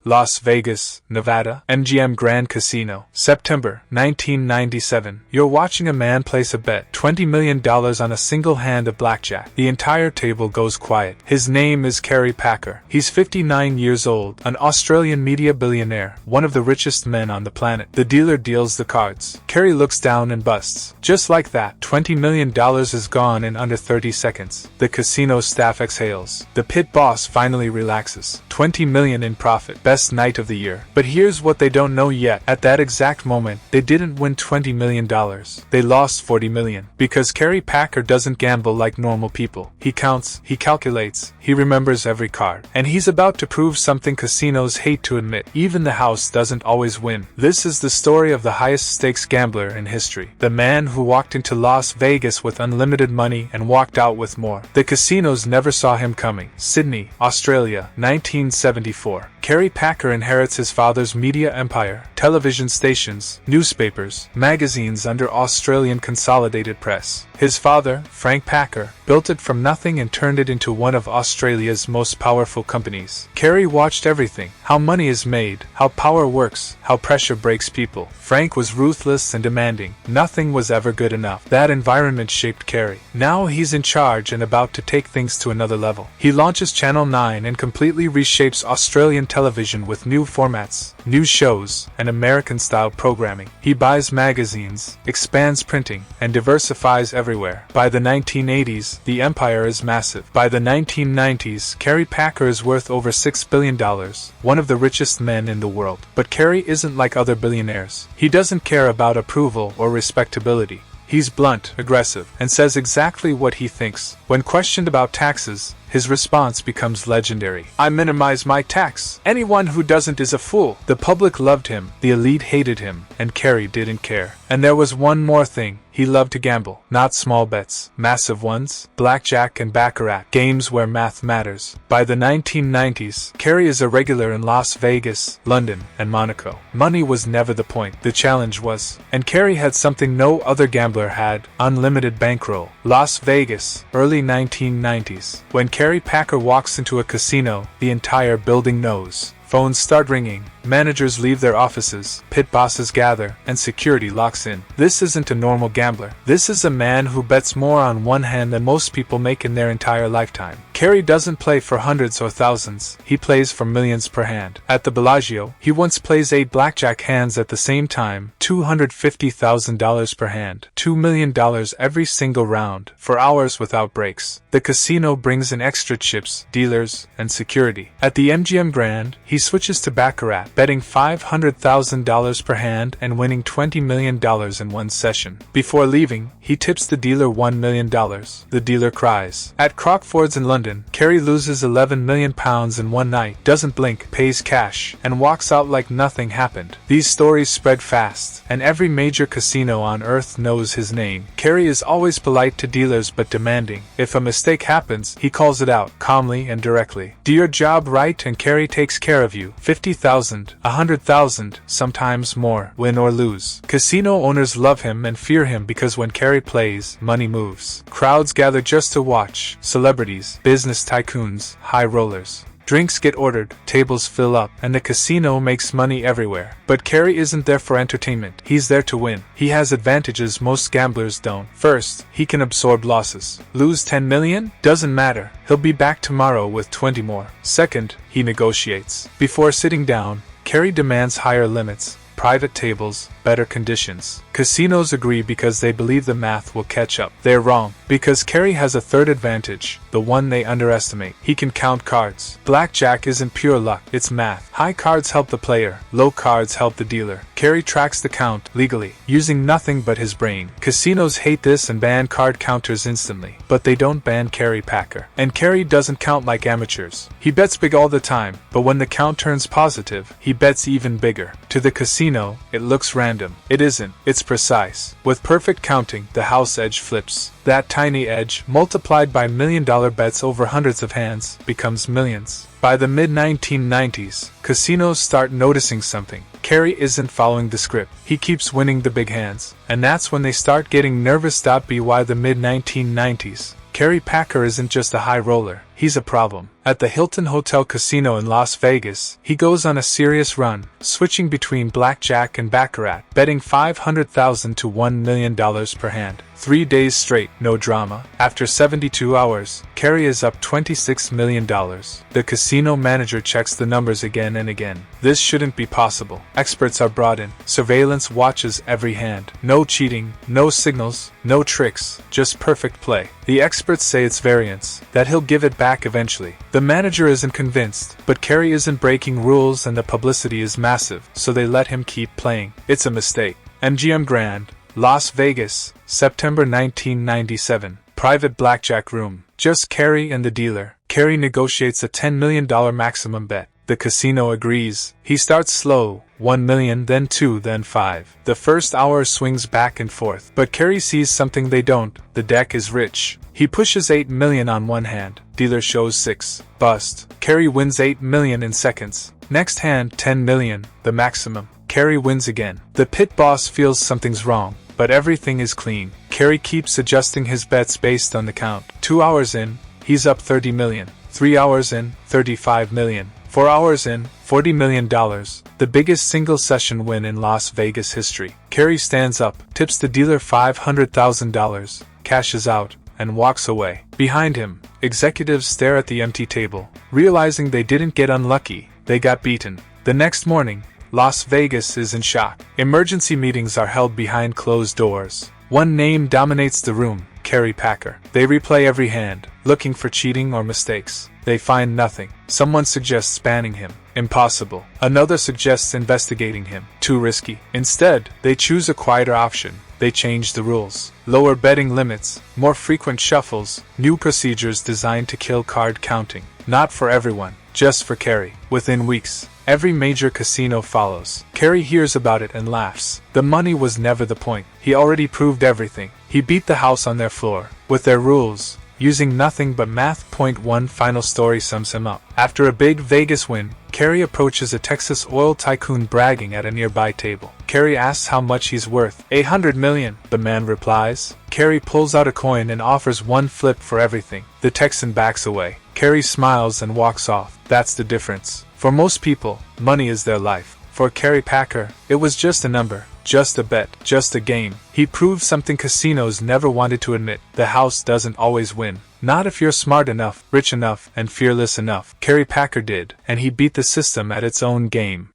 Las Vegas, Nevada, MGM Grand Casino, September 1997. You're watching a man place a bet, $20 million on a single hand of blackjack. The entire table goes quiet. His name is Kerry Packer. He's 59 years old, an Australian media billionaire, one of the richest men on the planet. The dealer deals the cards. Kerry looks down and busts. Just like that, $20 million is gone in under 30 seconds. The casino staff exhales. The pit boss finally relaxes. $20 million in profit. Best night of the year. But here's what they don't know yet. At that exact moment, they didn't win $20 million. They lost $40 million. Because Kerry Packer doesn't gamble like normal people. He counts, he calculates, he remembers every card. And he's about to prove something casinos hate to admit. Even the house doesn't always win. This is the story of the highest stakes gambler in history. The man who walked into Las Vegas with unlimited money and walked out with more. The casinos never saw him coming. Sydney, Australia, 1974. Kerry Packer inherits his father's media empire, television stations, newspapers, magazines under Australian Consolidated Press. His father, Frank Packer, built it from nothing and turned it into one of Australia's most powerful companies. Kerry watched everything: how money is made, how power works, how pressure breaks people. Frank was ruthless and demanding. Nothing was ever good enough. That environment shaped Kerry. Now he's in charge and about to take things to another level. He launches Channel 9 and completely reshapes Australian television with new formats, new shows, and American-style programming. He buys magazines, expands printing, and diversifies everywhere. By the 1980s, the empire is massive. By the 1990s, Kerry Packer is worth over $6 billion, one of the richest men in the world. But Kerry isn't like other billionaires. He doesn't care about approval or respectability. He's blunt, aggressive, and says exactly what he thinks. When questioned about taxes, his response becomes legendary. I minimize my tax. Anyone who doesn't is a fool. The public loved him, the elite hated him, and Kerry didn't care. And there was one more thing. He loved to gamble. Not small bets, massive ones. Blackjack and baccarat, games where math matters. By the 1990s, Kerry is a regular in Las Vegas, London, and Monaco. Money was never the point. The challenge was. And Kerry had something no other gambler had: unlimited bankroll. Las Vegas, early 1990s. When Kerry Packer walks into a casino, the entire building knows. Phones start ringing, managers leave their offices, pit bosses gather, and security locks in. This isn't a normal gambler. This is a man who bets more on one hand than most people make in their entire lifetime. Kerry doesn't play for hundreds or thousands, he plays for millions per hand. At the Bellagio, he once plays 8 blackjack hands at the same time, $250,000 per hand, $2 million every single round, for hours without breaks. The casino brings in extra chips, dealers, and security. At the MGM Grand, he switches to baccarat, betting $500,000 per hand and winning $20 million in one session. Before leaving, he tips the dealer $1 million. The dealer cries. At Crockford's in London, Kerry loses £11 million in one night, doesn't blink, pays cash, and walks out like nothing happened. These stories spread fast, and every major casino on earth knows his name. Kerry is always polite to dealers but demanding. If a mistake happens, he calls it out, calmly and directly. Do your job right and Kerry takes care of you. 50,000, 100,000, sometimes more, win or lose. Casino owners love him and fear him because when Kerry plays, money moves. Crowds gather just to watch. Celebrities, business tycoons, high rollers. Drinks get ordered, tables fill up, and the casino makes money everywhere. But Kerry isn't there for entertainment. He's there to win. He has advantages most gamblers don't. First, he can absorb losses. Lose 10 million? Doesn't matter. He'll be back tomorrow with 20 more. Second, he negotiates. Before sitting down, Kerry demands higher limits, private tables, better conditions. Casinos agree because they believe the math will catch up. They're wrong, because Kerry has a third advantage, the one they underestimate. He can count cards. Blackjack isn't pure luck, it's math. High cards help the player, low cards help the dealer. Kerry tracks the count, legally, using nothing but his brain. Casinos hate this and ban card counters instantly, but they don't ban Kerry Packer. And Kerry doesn't count like amateurs. He bets big all the time, but when the count turns positive, he bets even bigger. To the casino, it looks random. It isn't, it's precise. With perfect counting, the house edge flips. That tiny edge, multiplied by million-dollar bets over hundreds of hands, becomes millions. By the mid-1990s, casinos start noticing something. Kerry isn't following the script. He keeps winning the big hands. And that's when they start getting nervous. By the mid-1990s, Kerry Packer isn't just a high roller. he's a problem. At the Hilton Hotel Casino in Las Vegas, he goes on a serious run, switching between blackjack and baccarat, betting $500,000 to $1 million per hand. 3 days straight, no drama. After 72 hours, Carey is up $26 million. The casino manager checks the numbers again and again. This shouldn't be possible. Experts are brought in. Surveillance watches every hand. No cheating, no signals, no tricks, just perfect play. The experts say it's variance, that he'll give it back eventually. The manager isn't convinced, but Carey isn't breaking rules and the publicity is massive, so they let him keep playing. It's a mistake. MGM Grand, Las Vegas, September 1997. Private blackjack room. Just Carey and the dealer. Carey negotiates a $10 million maximum bet. The casino agrees. He starts slow, 1 million, then 2, then 5. The first hour swings back and forth, but Carey sees something they don't. The deck is rich. He pushes 8 million on one hand. Dealer shows 6. Bust. Carey wins 8 million in seconds. Next hand, 10 million, the maximum. Carey wins again. The pit boss feels something's wrong, but everything is clean. Carey keeps adjusting his bets based on the count. 2 hours in, he's up 30 million. 3 hours in, 35 million. 4 hours in, $40 million, the biggest single session win in Las Vegas history. Carey stands up, tips the dealer $500,000, cashes out, and walks away. Behind him, executives stare at the empty table. Realizing they didn't get unlucky, they got beaten. The next morning, Las Vegas is in shock. Emergency meetings are held behind closed doors. One name dominates the room, Carey Packer. They replay every hand, looking for cheating or mistakes. They find nothing. Someone suggests banning him. Impossible. Another suggests investigating him. Too risky. Instead, they choose a quieter option. They change the rules. Lower betting limits, more frequent shuffles, new procedures designed to kill card counting. Not for everyone, just for Carey. Within weeks, every major casino follows. Carey hears about it and laughs. The money was never the point. He already proved everything. He beat the house on their floor. With their rules, using nothing but math. One final story sums him up. After a big Vegas win, Carey approaches a Texas oil tycoon bragging at a nearby table. Carey asks how much he's worth. $800 million, the man replies. Carey pulls out a coin and offers one flip for everything. The Texan backs away. Carey smiles and walks off. That's the difference. For most people, money is their life. For Carey Packer, it was just a number, just a bet, just a game. He proved something casinos never wanted to admit. The house doesn't always win. Not if you're smart enough, rich enough, and fearless enough. Carey Packer did, and he beat the system at its own game.